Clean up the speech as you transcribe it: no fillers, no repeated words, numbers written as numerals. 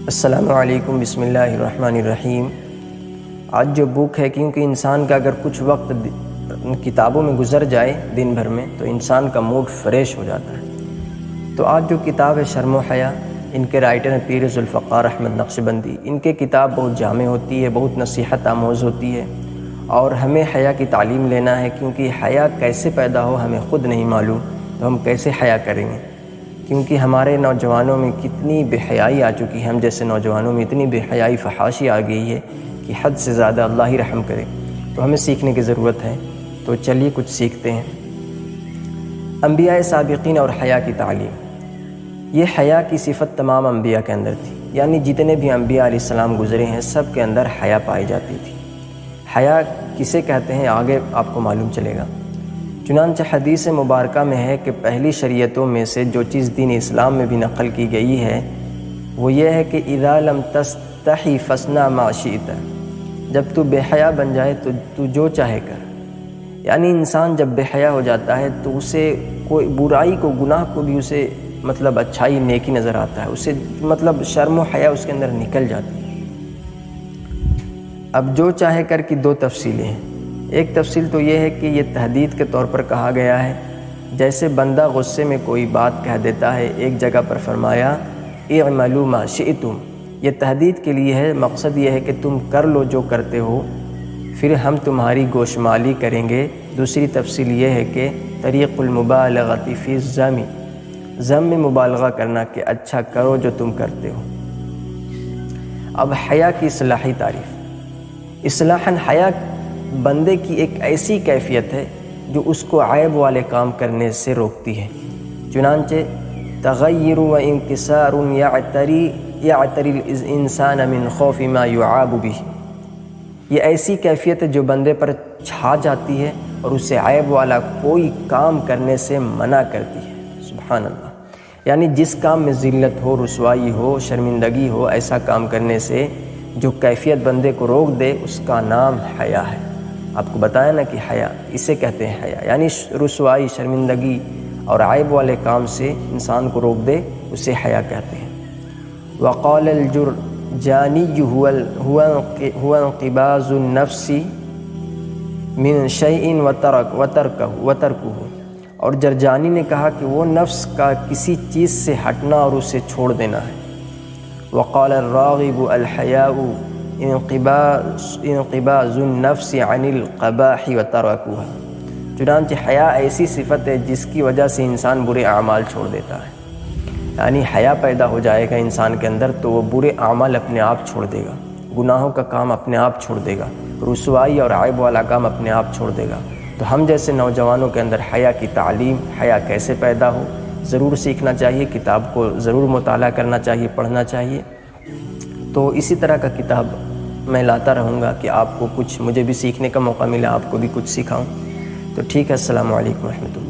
السلام علیکم، بسم اللہ الرحمن الرحیم۔ آج جو بک ہے، کیونکہ انسان کا اگر کچھ وقت کتابوں میں گزر جائے دن بھر میں تو انسان کا موڈ فریش ہو جاتا ہے۔ تو آج جو کتاب ہے شرم و حیا، ان کے رائٹر ہیں پیر ذوالفقار احمد نقشبندی۔ ان کے کتاب بہت جامع ہوتی ہے، بہت نصیحت آموز ہوتی ہے، اور ہمیں حیا کی تعلیم لینا ہے، کیونکہ حیا کیسے پیدا ہو ہمیں خود نہیں معلوم، تو ہم کیسے حیا کریں گے؟ کیونکہ ہمارے نوجوانوں میں کتنی بے حیائی آ چکی ہے، ہم جیسے نوجوانوں میں اتنی بے حیائی فحاشی آ گئی ہے کہ حد سے زیادہ اللہ ہی رحم کرے۔ تو ہمیں سیکھنے کی ضرورت ہے، تو چلیے کچھ سیکھتے ہیں۔ انبیاء سابقین اور حیا کی تعلیم۔ یہ حیا کی صفت تمام انبیاء کے اندر تھی، یعنی جتنے بھی انبیاء علیہ السلام گزرے ہیں سب کے اندر حیا پائی جاتی تھی۔ حیا کسے کہتے ہیں آگے آپ کو معلوم چلے گا۔ چنانچہ حدیث مبارکہ میں ہے کہ پہلی شریعتوں میں سے جو چیز دین اسلام میں بھی نقل کی گئی ہے وہ یہ ہے کہ اذا لم تستحی فاصنع ما شئت، جب تو بے حیا بن جائے تو جو چاہے کر۔ یعنی انسان جب بے حیا ہو جاتا ہے تو اسے کوئی برائی کو، گناہ کو بھی اسے اچھائی نیکی نظر آتا ہے، اسے شرم و حیا اس کے اندر نکل جاتی ہے۔ اب جو چاہے کر کی دو تفصیلیں ہیں۔ ایک تفصیل تو یہ ہے کہ یہ تہدید کے طور پر کہا گیا ہے، جیسے بندہ غصے میں کوئی بات کہہ دیتا ہے، ایک جگہ پر فرمایا اعملوا ما شئتم، یہ تہدید کے لیے ہے، مقصد یہ ہے کہ تم کر لو جو کرتے ہو، پھر ہم تمہاری گوشمالی کریں گے۔ دوسری تفصیل یہ ہے کہ طریق المبالغۃ فی الذم، ذم میں مبالغہ کرنا کہ اچھا کرو جو تم کرتے ہو۔ اب حیا کی اصطلاحی تعریف۔ اصطلاحاً حیا بندے کی ایک ایسی کیفیت ہے جو اس کو عیب والے کام کرنے سے روکتی ہے۔ چنانچہ تغیر و انکسار یعتری الانسان من خوف ما یعاب به، یہ ایسی کیفیت ہے جو بندے پر چھا جاتی ہے اور اسے عیب والا کوئی کام کرنے سے منع کرتی ہے۔ سبحان اللہ۔ یعنی جس کام میں ذلت ہو، رسوائی ہو، شرمندگی ہو، ایسا کام کرنے سے جو کیفیت بندے کو روک دے اس کا نام حیا ہے۔ آپ کو بتایا نا کہ حیا اسے کہتے ہیں حیا، یعنی رسوائی، شرمندگی اور عیب والے کام سے انسان کو روک دے اسے حیا کہتے ہیں۔ وقال الجرجانی هو انقباض النفس من شیء وترکہ، اور جرجانی نے کہا کہ وہ نفس کا کسی چیز سے ہٹنا اور اسے چھوڑ دینا ہے۔ وقال الراغب الحیاء انقباض النفس عن القباح وترکها، چنانچہ حیا ایسی صفت ہے جس کی وجہ سے انسان برے اعمال چھوڑ دیتا ہے۔ یعنی حیا پیدا ہو جائے گا انسان کے اندر تو وہ برے اعمال اپنے آپ چھوڑ دے گا، گناہوں کا کام اپنے آپ چھوڑ دے گا، رسوائی اور عیب والا کام اپنے آپ چھوڑ دے گا۔ تو ہم جیسے نوجوانوں کے اندر حیا کی تعلیم، حیا کیسے پیدا ہو ضرور سیکھنا چاہیے، کتاب کو ضرور مطالعہ کرنا چاہیے، پڑھنا چاہیے۔ تو اسی طرح کا کتاب میں لاتا رہوں گا کہ آپ کو کچھ، مجھے بھی سیکھنے کا موقع ملا، آپ کو بھی کچھ سکھاؤں۔ تو ٹھیک ہے، السلام علیکم ورحمۃ اللہ۔